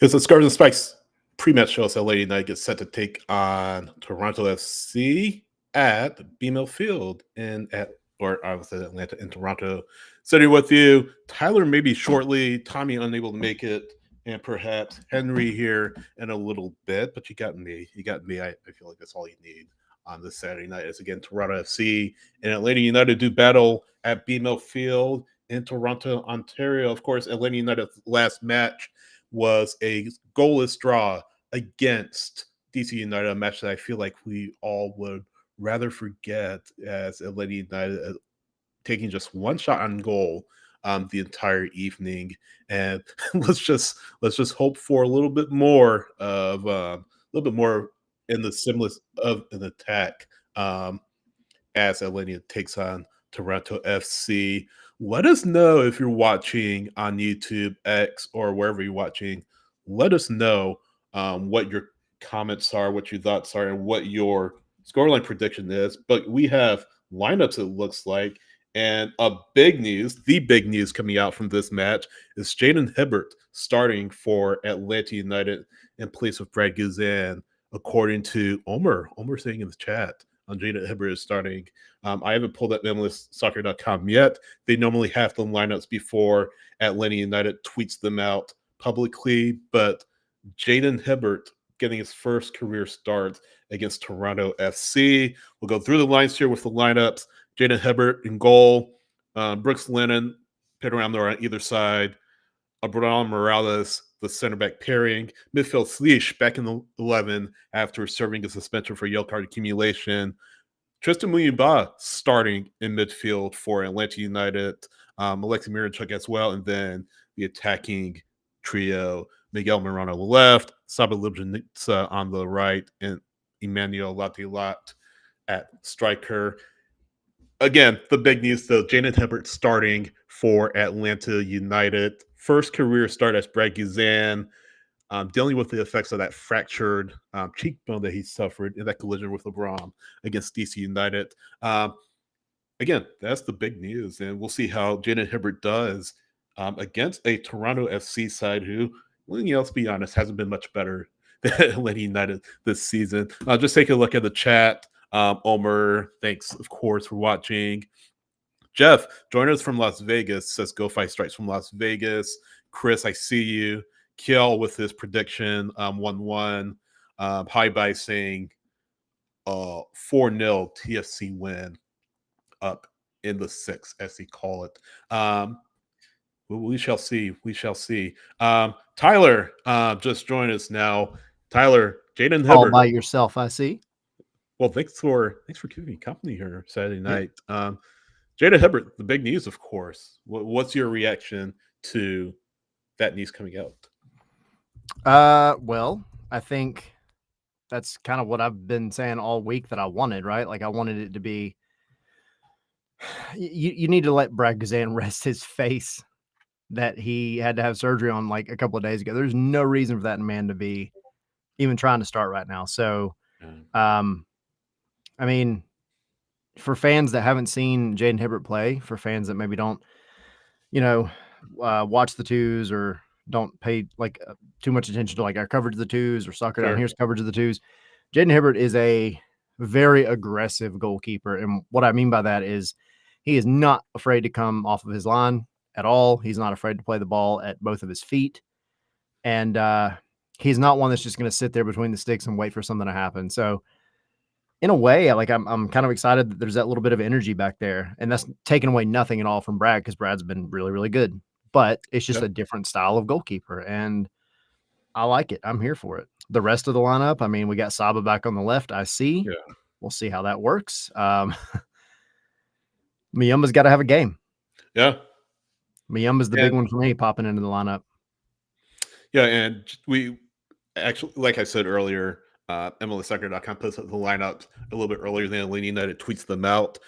It's a Scars and Spikes pre-match show. So Lady United gets set to take on Toronto FC at BMO Field or I was at Atlanta in Toronto. Sitting with you, Tyler maybe shortly, Tommy unable to make it, and perhaps Henry here in a little bit. But you got me. You got me. I feel like that's all you need on this Saturday night. As again, Toronto FC and Atlanta United do battle at BMO Field in Toronto, Ontario. Of course, Atlanta United's last match was a goalless draw against DC United, a match that I feel like we all would rather forget, as Atlanta United taking just one shot on goal the entire evening. And let's just hope for a little bit more of in the semblance of an attack as Atlanta takes on Toronto FC. Let us know if you're watching on YouTube, X, or wherever you're watching. Let us know what your comments are, what your thoughts are, and what your scoreline prediction is. But we have lineups, it looks like. And the big news coming out from this match is Jaden Hibbert starting for Atlanta United in place of Brad Guzan, according to Omer. Omer saying in the chat. Jaden Hibbert is starting. I haven't pulled up MLSsoccer.com yet. They normally have the lineups before Atlanta United tweets them out publicly, but Jaden Hibbert getting his first career start against Toronto FC. We'll go through the lines here with the lineups. Jaden Hibbert in goal. Brooks Lennon, pit around there on either side. Abraham Morales, the center back pairing. Midfield Slish back in the 11 after serving a suspension for yellow card accumulation. Tristan Muyumba starting in midfield for Atlanta United. Alexei Miranchuk as well. And then the attacking trio, Miguel Morano on the left, Saba Libjanica on the right, and Emmanuel Latilat at striker. Again, the big news, though, Jaden Hibbert starting for Atlanta United. First career start as Brad Guzan, dealing with the effects of that fractured cheekbone that he suffered in that collision with LeBron against DC United. Again, that's the big news, and we'll see how Jaden Hibbert does against a Toronto FC side who, let's be honest, hasn't been much better than Atlanta United this season. Just take a look at the chat. Omer, thanks, of course, for watching. Jeff, join us from Las Vegas, says Go Fight Strikes from Las Vegas. Chris, I see you. Kiel with his prediction, 1-1. High by saying 4-0 TFC win up in the 6th, as he call it. We shall see. We shall see. Tyler just joined us now. Tyler, Jaden Hibbert. All by yourself, I see. Well, thanks for keeping me company here Saturday night. Yep. Jaden Hibbert, the big news, of course. What's your reaction to that news coming out? Well, I think that's kind of what I've been saying all week that I wanted, right? Like I wanted it to be, you need to let Brad Guzan rest his face that he had to have surgery on like a couple of days ago. There's no reason for that man to be even trying to start right now. So, I mean, for fans that haven't seen Jaden Hibbert play, for fans that maybe don't, watch the twos or don't pay like too much attention to like our coverage of the twos or Soccer Down Here's coverage of the twos, Jaden Hibbert is a very aggressive goalkeeper. And what I mean by that is he is not afraid to come off of his line at all. He's not afraid to play the ball at both of his feet. And he's not one that's just going to sit there between the sticks and wait for something to happen. So in a way, like I'm kind of excited that there's that little bit of energy back there, and that's taken away nothing at all from Brad because Brad's been really, really good, but it's just a different style of goalkeeper. And I like it. I'm here for it. The rest of the lineup, I mean, we got Saba back on the left. I see. Yeah. We'll see how that works. Miyamba's got to have a game. Yeah. Miyamba's the big one for me popping into the lineup. Yeah, and we actually, like I said earlier, MLSsoccer.com puts the lineups a little bit earlier than Atlanta United tweets them out.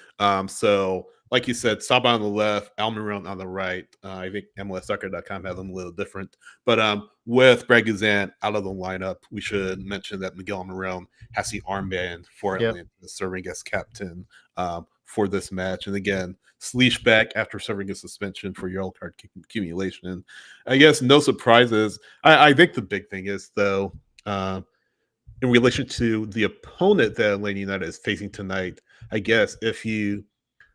So, like you said, Saba on the left, Almiron on the right. I think MLSsoccer.com has them a little different. But with Brad Guzan out of the lineup, we should mention that Miguel Almiron has the armband for Atlanta, serving as captain for this match. And again, Sleesh back after serving a suspension for yellow card accumulation. I guess no surprises. I think the big thing is, though, in relation to the opponent that Atlanta United is facing tonight, I guess if you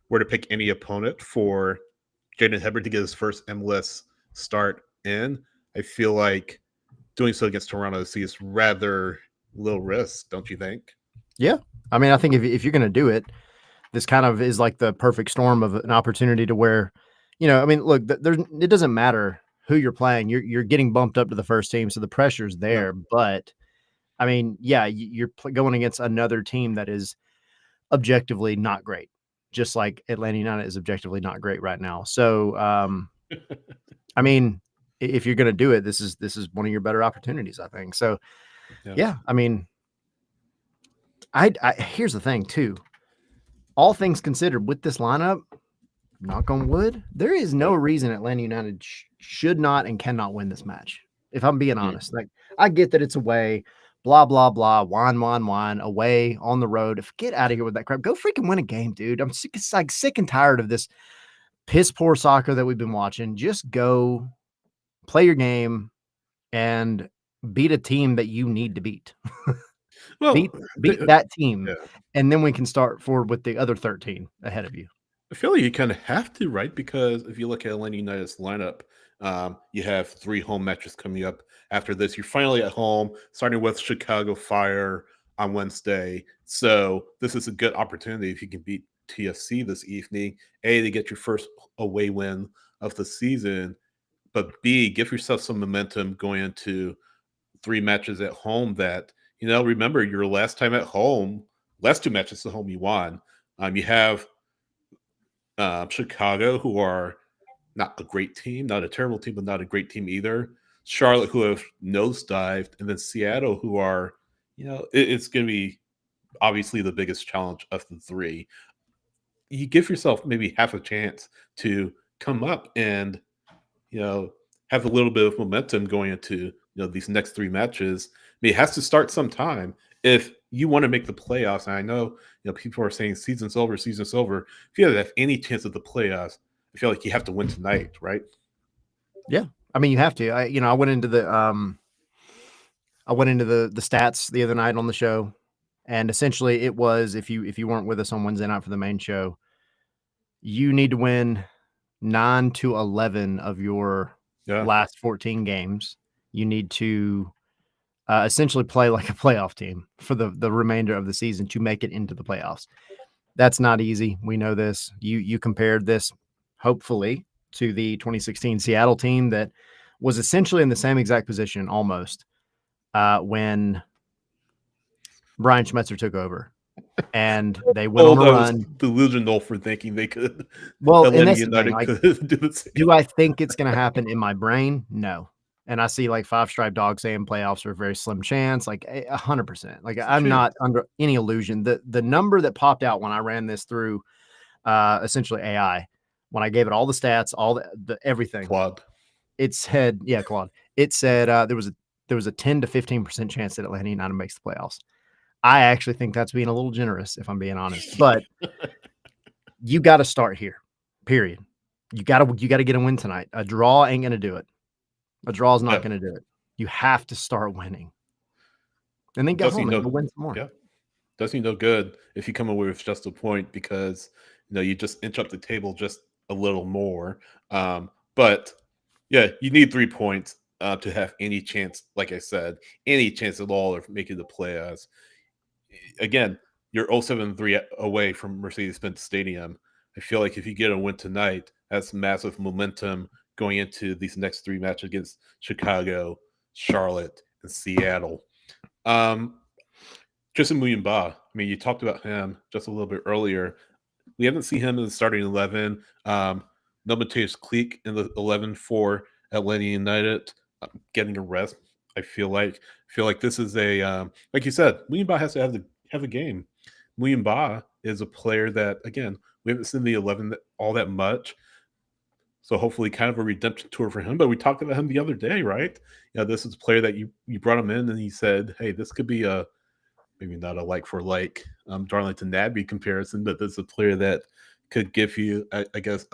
were to pick any opponent for Jaden Hebert to get his first MLS start in, I feel like doing so against Toronto FC is rather low risk, don't you think? Yeah. I mean, I think if you're going to do it, this kind of is like the perfect storm of an opportunity to where, I mean, look, it doesn't matter who you're playing. You're getting bumped up to the first team, so the pressure's there. Yeah. But I mean, yeah, you're going against another team that is objectively not great, just like Atlanta United is objectively not great right now. So, I mean, if you're going to do it, this is one of your better opportunities, I think. So, yeah, I mean, I here's the thing too. All things considered, with this lineup, knock on wood, there is no reason Atlanta United should not and cannot win this match. If I'm being honest, like I get that it's away, blah blah blah, wine, away on the road. Get out of here with that crap. Go freaking win a game, dude. I'm sick and tired of this piss poor soccer that we've been watching. Just go play your game and beat a team that you need to beat. Well, beat that team, yeah. and then we can start forward with the other 13 ahead of you. I feel like you kind of have to, right? Because if you look at Atlanta United's lineup, you have 3 home matches coming up after this. You're finally at home, starting with Chicago Fire on Wednesday. So this is a good opportunity if you can beat TFC this evening. A, to get your first away win of the season, but B, give yourself some momentum going into 3 matches at home that, remember your last time at home, last 2 matches at home you won. You have Chicago, who are not a great team, not a terrible team, but not a great team either. Charlotte, who have nosedived, and then Seattle, who are, it's going to be obviously the biggest challenge of the 3. You give yourself maybe half a chance to come up and, have a little bit of momentum going into, these next 3 matches. I mean, it has to start sometime if you want to make the playoffs. And I know, people are saying season's over. If you have any chance of the playoffs, I feel like you have to win tonight, right? Yeah. I mean, you have to. I went into the stats the other night on the show, and essentially it was, if you weren't with us on Wednesday night for the main show, you need to win 9 to 11 of your last 14 games. You need to essentially play like a playoff team for the remainder of the season to make it into the playoffs. That's not easy. We know this. You compared this, hopefully, to the 2016 Seattle team that was essentially in the same exact position almost when Brian Schmetzer took over. And they went on a run. Delusional for thinking they could. Well, and that's the thing. Like, do I think it's going to happen in my brain? No. And I see like Five Stripe Dog saying playoffs are a very slim chance, like 100%. Like I'm not under any illusion. The number that popped out when I ran this through essentially AI, when I gave it all the stats, all the everything, Claude. It said, Claude. It said there was a 10 to 15% chance that Atlanta United makes the playoffs. I actually think that's being a little generous, if I'm being honest. But you got to start here. Period. You got to get a win tonight. A draw ain't going to do it. A draw is not going to do it. You have to start winning, and then go home and win some more. Yeah, doesn't no good if you come away with just a point because you just inch up the table just a little more. But yeah, you need 3 points to have any chance. Like I said, any chance at all of making the playoffs. Again, you're 0-7-3 away from Mercedes-Benz Stadium. I feel like if you get a win tonight, that's massive momentum going into these next 3 matches against Chicago, Charlotte, and Seattle. Tristan Muyumba, I mean, you talked about him just a little bit earlier. We haven't seen him in the starting 11. No Mateus Clique in the 11 for Atlanta United, getting a rest. I feel like this is a like you said, Muyumba has to have a game. Muyumba is a player that, again, we haven't seen the 11 all that much. So hopefully kind of a redemption tour for him. But we talked about him the other day, right? This is a player that you brought him in and he said, hey, this could be a maybe not a like for like Darlington Nagbe comparison, but there's a player that could give you, I guess,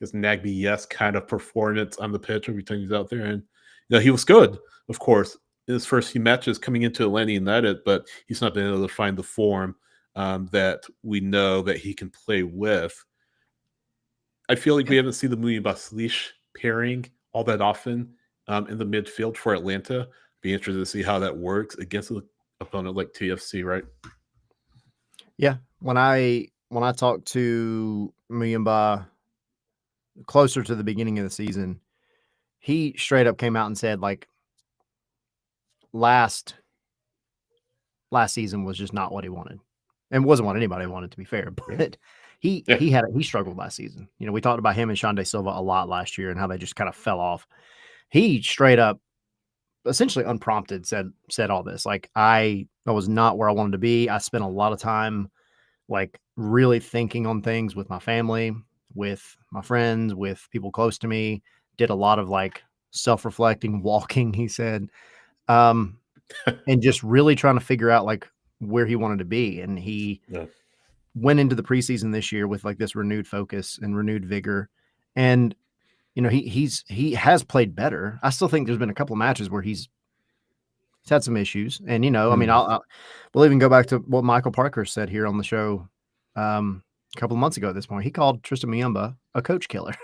Nagbe yes kind of performance on the pitch every time he's out there, and he was good, of course, in his first few matches coming into Atlanta United, but he's not been able to find the form that we know that he can play with. I feel like we haven't seen the Mooney Baslish pairing all that often in the midfield for Atlanta. Be interested to see how that works against an opponent like TFC, right? Yeah, when I talked to Muyumba closer to the beginning of the season, he straight up came out and said, like, last season was just not what he wanted, and wasn't what anybody wanted, to be fair. But he struggled last season. We talked about him and Sean De Silva a lot last year and how they just kind of fell off. He straight up, essentially unprompted, said all this. Like, I was not where I wanted to be. I spent a lot of time, like, really thinking on things with my family, with my friends, with people close to me. Did a lot of, like, self-reflecting, walking, he said, and just really trying to figure out, like, where he wanted to be. And he went into the preseason this year with, like, this renewed focus and renewed vigor. And, he has played better. I still think there's been a couple of matches where he's had some issues. And, I mean, we'll even go back to what Michael Parker said here on the show a couple of months ago at this point. He called Tristan Muyumba a coach killer.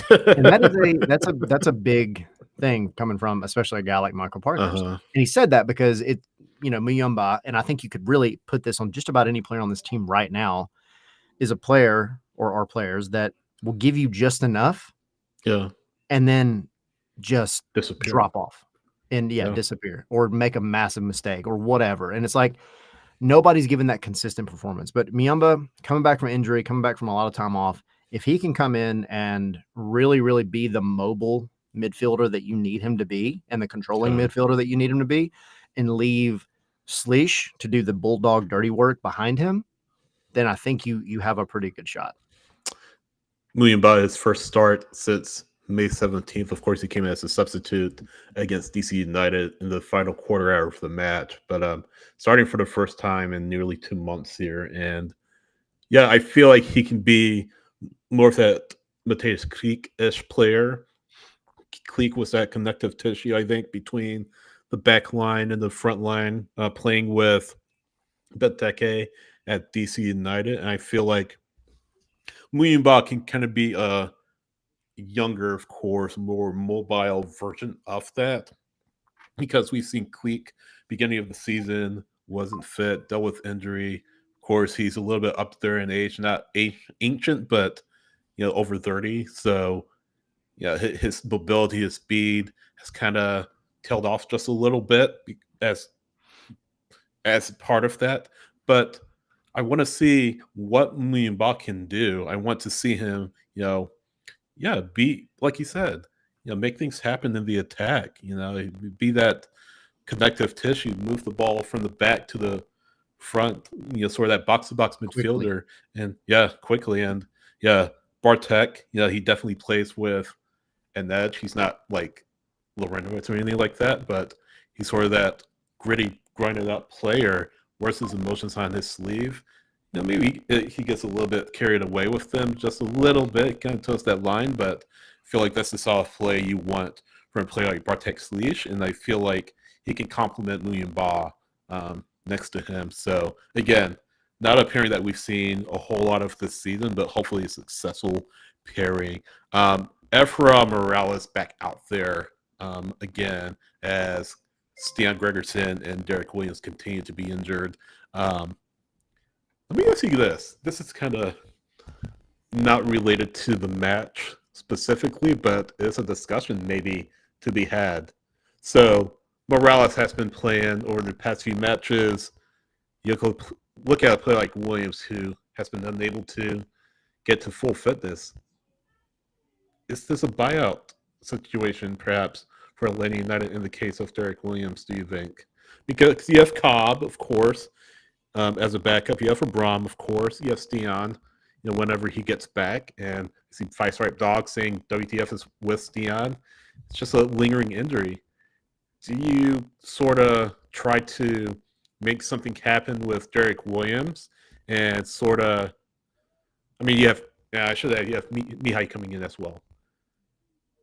And that's a big thing coming from especially a guy like Michael Parker. And he said that because Muyumba, and I think you could really put this on just about any player on this team right now, is a player or are players that will give you just enough. Yeah. And then just disappear. Drop off and disappear or make a massive mistake or whatever. And it's like, nobody's given that consistent performance. But Muyumba, coming back from injury, coming back from a lot of time off, if he can come in and really, really be the mobile midfielder that you need him to be and the controlling midfielder that you need him to be, and leave Sleesh to do the bulldog dirty work behind him, then I think you have a pretty good shot. Muyumba, his first start since May 17th. Of course, he came in as a substitute against DC United in the final quarter hour of the match. But starting for the first time in nearly 2 months here. And yeah, I feel like he can be more of that Mateus Creek-ish player. Creek was that connective tissue, I think, between the back line and the front line, playing with Benteke at DC United. And I feel like Muyumba can kind of be a younger, of course, more mobile version of that, because we've seen Cleek beginning of the season wasn't fit, dealt with injury. Of course, he's a little bit up there in age, not ancient, but over 30. So yeah, his mobility, his speed has kind of tailed off just a little bit as part of that. But I want to see what Muyumba can do. I want to see him, be like you said, make things happen in the attack. Be that connective tissue, move the ball from the back to the front. Sort of that box to box midfielder, and quickly. And Bartek, he definitely plays with an edge. He's not like Lorenowitz or anything like that, but he's sort of that gritty, grinded out player. Wears his emotions on his sleeve. Maybe he gets a little bit carried away with them, just a little bit, kind of toes that line. But I feel like that's the solid play you want from a player like Bartek Sliš, and I feel like he can complement Muyumba next to him. So again, not a pairing that we've seen a whole lot of this season, but hopefully a successful pairing. Efra Morales back out there again as Stian Gregerson and Derek Williams continue to be injured. Let me ask you this. This is kind of not related to the match specifically, but it's a discussion maybe to be had. So Morales has been playing over the past few matches. You look at a player like Williams, who has been unable to get to full fitness. Is this a buyout situation, perhaps, for Atlanta United in the case of Derek Williams, do you think? Because you have Cobb, of course, as a backup. You have Abram, of course. You have Stian, whenever he gets back. And I see Five Stripe Dog saying WTF is with Stian. It's just a lingering injury. Do you sort of try to make something happen with Derek Williams and sort of. I mean, you have. Yeah, I should add. You have Mihai coming in as well.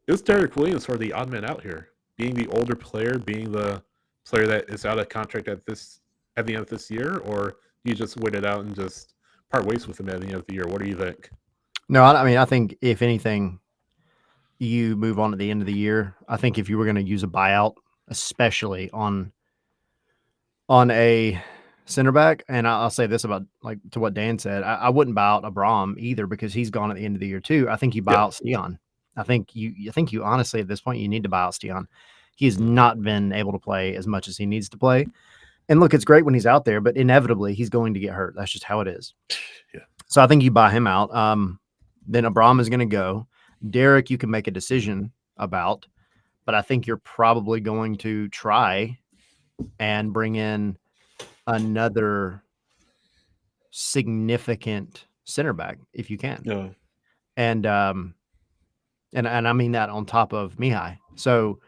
Is Derek Williams sort of the odd man out here, being the older player, being the player that is out of contract at the end of this year, or you just wait it out and just part ways with him at the end of the year? What do you think? No, I mean, I think if anything, you move on at the end of the year. I think if you were going to use a buyout, especially on a center back, and I'll say this about like to what Dan said, I wouldn't buy out Abram either because he's gone at the end of the year too. I think you buy Yeah. out Stian. I think you honestly at this point you need to buy out Stian. He has not been able to play as much as he needs to play. And look, it's great when he's out there, but inevitably he's going to get hurt. That's just how it is. Yeah. So I think you buy him out. Then Abram is going to go. Derek, you can make a decision about, but I think you're probably going to try and bring in another significant center back if you can. Yeah. And I mean that on top of Mihai. So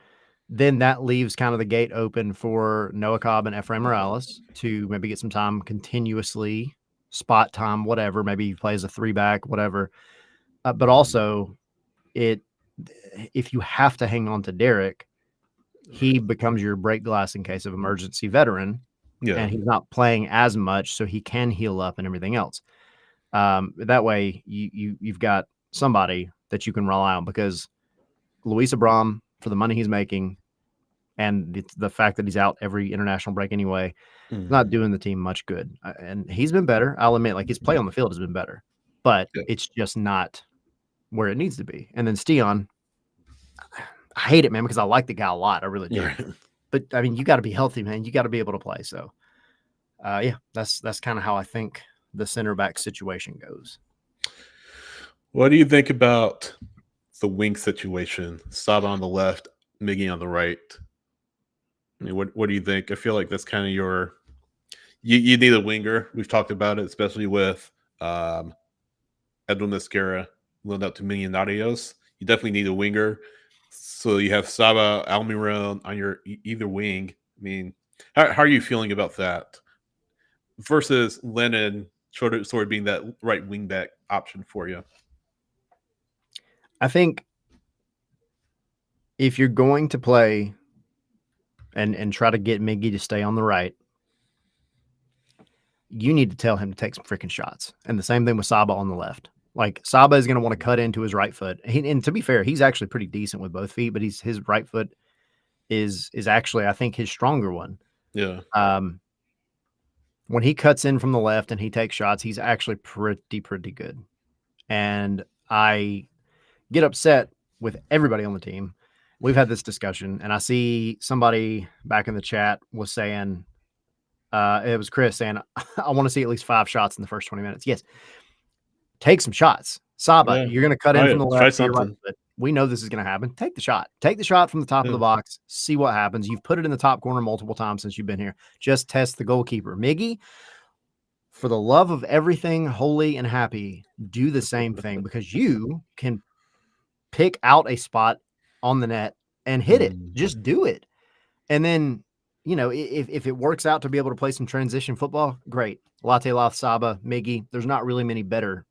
then that leaves kind of the gate open for Noah Cobb and Ephraim Morales to maybe get some time continuously, spot time, whatever. Maybe he plays a 3-back, whatever. But also, if you have to hang on to Derek, he becomes your break glass in case of emergency veteran, Yeah. and he's not playing as much, so he can heal up and everything else. That way, you've got somebody that you can rely on because Luis Abram, for the money he's making, and the fact that he's out every international break anyway, not doing the team much good. And he's been better. I'll admit, like his play on the field has been better, but Yeah. it's just not where it needs to be. And then Stian, I hate it, man, because I like the guy a lot. I really do. Yeah. But I mean, you got to be healthy, man. You got to be able to play. So, yeah, that's kind of how I think the center back situation goes. What do you think about the wing situation? Saba on the left, Miggy on the right. I mean, what do you think? I feel like that's kind of your. You need a winger. We've talked about it, especially with Edwin Mascara loaned out to Millonarios. You definitely need a winger. So you have Saba Almiron on your either wing. I mean, how are you feeling about that? Versus Lennon sort of being that right wing back option for you. I think if you're going to play and try to get Miggy to stay on the right, you need to tell him to take some freaking shots. And the same thing with Saba on the left. Like Saba is going to want to cut into his right foot. And to be fair, he's actually pretty decent with both feet, but his right foot is actually, I think, his stronger one. Yeah. When he cuts in from the left and he takes shots, he's actually pretty good. And I get upset with everybody on the team. We've had this discussion, and I see somebody back in the chat was saying, it was Chris saying, I want to see at least 5 shots in the first 20 minutes. Yes. Take some shots. Saba, Yeah. you're going to cut in from the left. Try to your right something. foot. We know this is going to happen. Take the shot. Take the shot from the top of the box. See what happens. You've put it in the top corner multiple times since you've been here. Just test the goalkeeper. Miggy, for the love of everything holy and happy, do the same thing because you can pick out a spot on the net and hit it. Just do it. And then, you know, if it works out to be able to play some transition football, great. Latte Loth, Saba, Miggy, there's not really many better.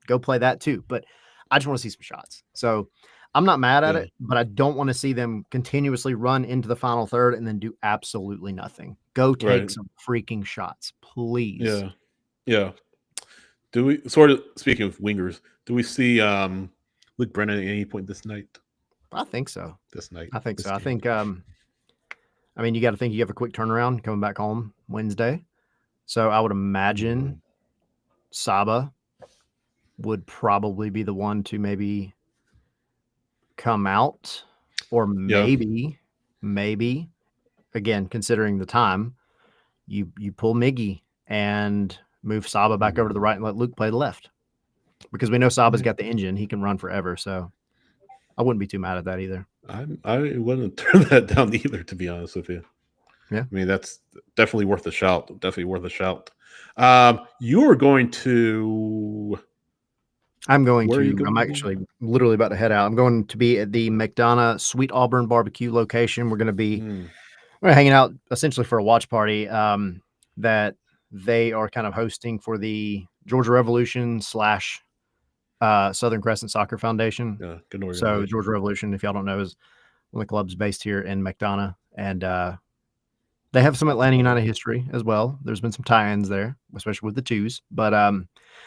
Go play that too. But I just want to see some shots. So I'm not mad at it, but I don't want to see them continuously run into the final third and then do absolutely nothing. Go take some freaking shots, please. Yeah. Yeah. Do we sort of, speaking of wingers, do we see Luke Brennan at any point this night? I think so. This night. I think so. I think I mean, you got to think you have a quick turnaround coming back home Wednesday. So I would imagine Saba would probably be the one to maybe come out, or maybe, again, considering the time, you pull Miggy and move Saba back over to the right and let Luke play the left. Because we know Saba's got the engine. He can run forever. So I wouldn't be too mad at that either. I wouldn't turn that down either, to be honest with you. Yeah. I mean, that's definitely worth a shout. Definitely worth a shout. You are going to. I'm actually literally about to head out. I'm going to be at the McDonough Sweet Auburn barbecue location. We're going to be we're hanging out essentially for a watch party. that they are kind of hosting for the Georgia Revolution / Southern Crescent Soccer Foundation. Yeah, good So organization. Georgia Revolution, if y'all don't know, is one of the clubs based here in McDonough, and they have some Atlanta United history as well. There's been some tie-ins there, especially with the twos. But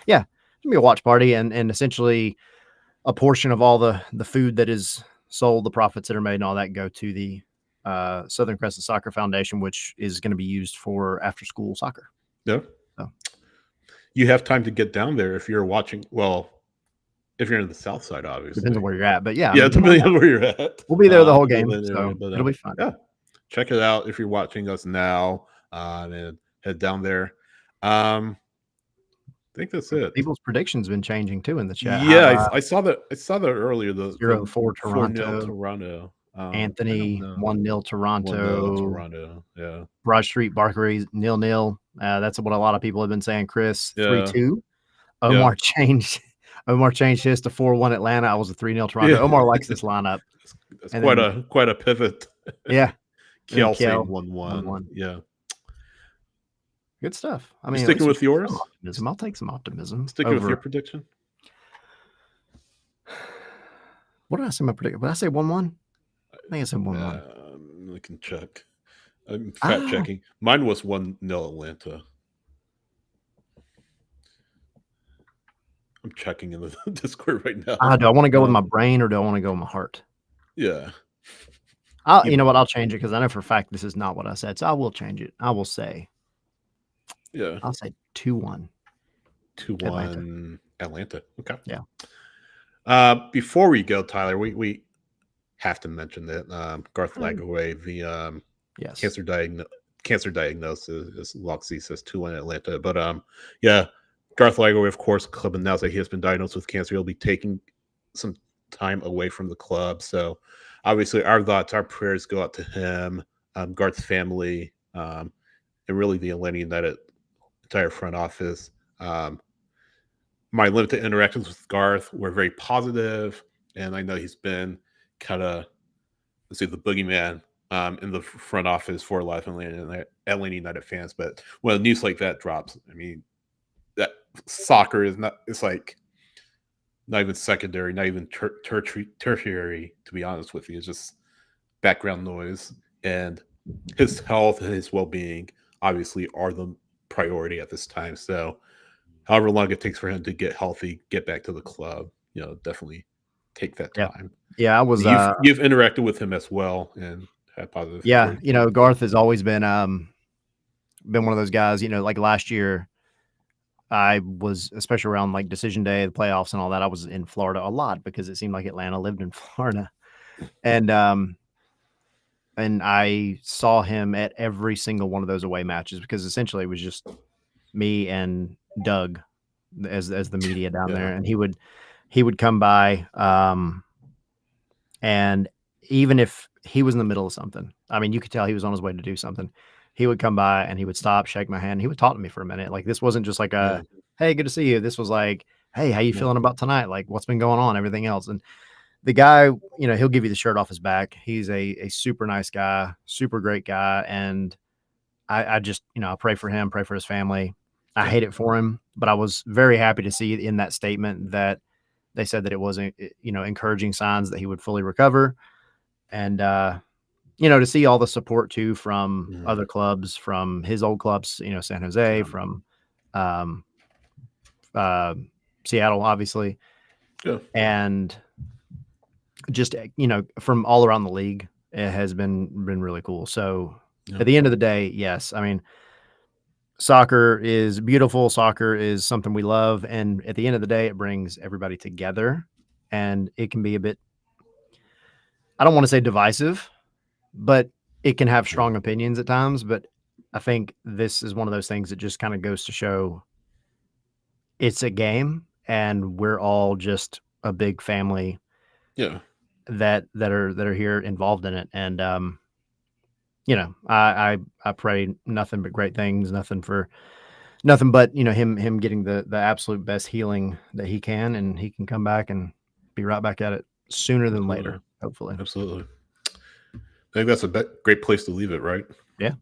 yeah, it's gonna be a watch party, and essentially a portion of all the food that is sold, the profits that are made, and all that go to the Southern Crescent Soccer Foundation, which is going to be used for after-school soccer. Yeah. So You have time to get down there if you're watching. Well, if you're in the South Side, obviously. depends on where you're at, but yeah, I Yeah, mean, depending on where you're at. we'll be there the whole If you're game, in that area, so but it'll be fun. yeah, check it out if you're watching us now, and head down there. I think that's it. People's predictions been changing too in the chat. Yeah, I saw that. I saw that earlier. The 0-4 4-0 Toronto. Toronto. I don't Anthony know. 1-0 Toronto. 1-0 Toronto. Yeah. Broad Street Barkery 0-0. That's what a lot of people have been saying. Chris 3-2. Omar changed his to 4-1 Atlanta. I was a 3-0 Toronto. Yeah. Omar likes this lineup. That's And quite a pivot. Yeah. Kel saying Kel, 1-1. Yeah. Good stuff. I You mean, sticking with yours? Optimism. I'll take some optimism. Sticking with your prediction. What did I say? My prediction? Did I say 1-1? I think I said 1-1. I can check. I'm fact checking. Mine was 1-0 Atlanta. I'm checking in the Discord right now. Do I want to go with my brain or do I want to go with my heart? Yeah. You know what? I'll change it because I know for a fact this is not what I said. So I will change it. I will say. Yeah. I'll say 2-1. 2-1 Atlanta. Okay. Yeah. Before we go, Tyler, we have to mention that Garth Lagaway, the yes, cancer diagnosis is Loxy says 2-1 Atlanta. But yeah, Garth Lagaway, of course, club announced that he has been diagnosed with cancer. He'll be taking some time away from the club. So obviously our thoughts, our prayers go out to him, Garth's family, and really the Atlanta United entire front office. My limited interactions with Garth were very positive, and I know he's been kind of, let's say, the boogeyman in the front office for a lot of Atlanta United fans. But when news like that drops, I mean, that soccer is not, it's like not even secondary, not even tertiary, to be honest with you. It's just background noise, and his health and his well-being obviously are the priority at this time. So however long it takes for him to get healthy, get back to the club, definitely take that time. Yeah, I was. You've interacted with him as well and had positive. Yeah, Garth has always been one of those guys. Like last year, I was, especially around like decision day, the playoffs and all that, I was in Florida a lot because it seemed like Atlanta lived in Florida. And I saw him at every single one of those away matches because essentially it was just me and Doug as the media down there. And he would come by. And even if he was in the middle of something, I mean, you could tell he was on his way to do something. He would come by and he would stop, shake my hand. He would talk to me for a minute. Like, this wasn't just like hey, good to see you. This was like, hey, how you feeling about tonight? Like, what's been going on? Everything else. And the guy, he'll give you the shirt off his back. He's a super nice guy, super great guy. And I just, I pray for him, pray for his family. I hate it for him, but I was very happy to see in that statement that they said that it wasn't, encouraging signs that he would fully recover. And, to see all the support too from other clubs, from his old clubs, San Jose, from Seattle, obviously. Yeah. And just, from all around the league, it has been really cool. So at the end of the day, yes, I mean, soccer is beautiful. Soccer is something we love. And at the end of the day, it brings everybody together, and it can be a bit, I don't want to say divisive, but it can have strong opinions at times. But I think this is one of those things that just kind of goes to show it's a game and we're all just a big family. Yeah. That are here involved in it. And, I pray nothing but great things, nothing but, him getting the absolute best healing that he can, and he can come back and be right back at it sooner than later, hopefully. Absolutely. I think that's a great place to leave it, right? Yeah.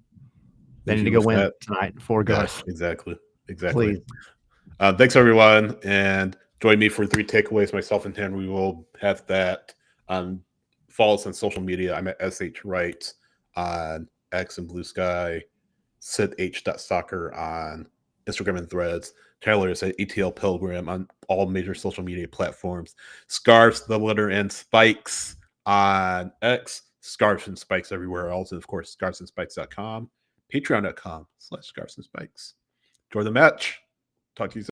They need to go win tonight before it goes. Exactly. Please. Thanks, everyone. And join me for 3 takeaways. Myself and Henry will have that. Follow us on social media. I'm at SH Wright on X and Blue Sky. SidH.soccer on Instagram and Threads. Tyler is at ETL Pilgrim on all major social media platforms. Scarves, the letter and Spikes on X. Scarves and Spikes everywhere else. And of course, scarvesandspikes.com. Patreon.com/scarvesandspikes. Enjoy the match. Talk to you soon.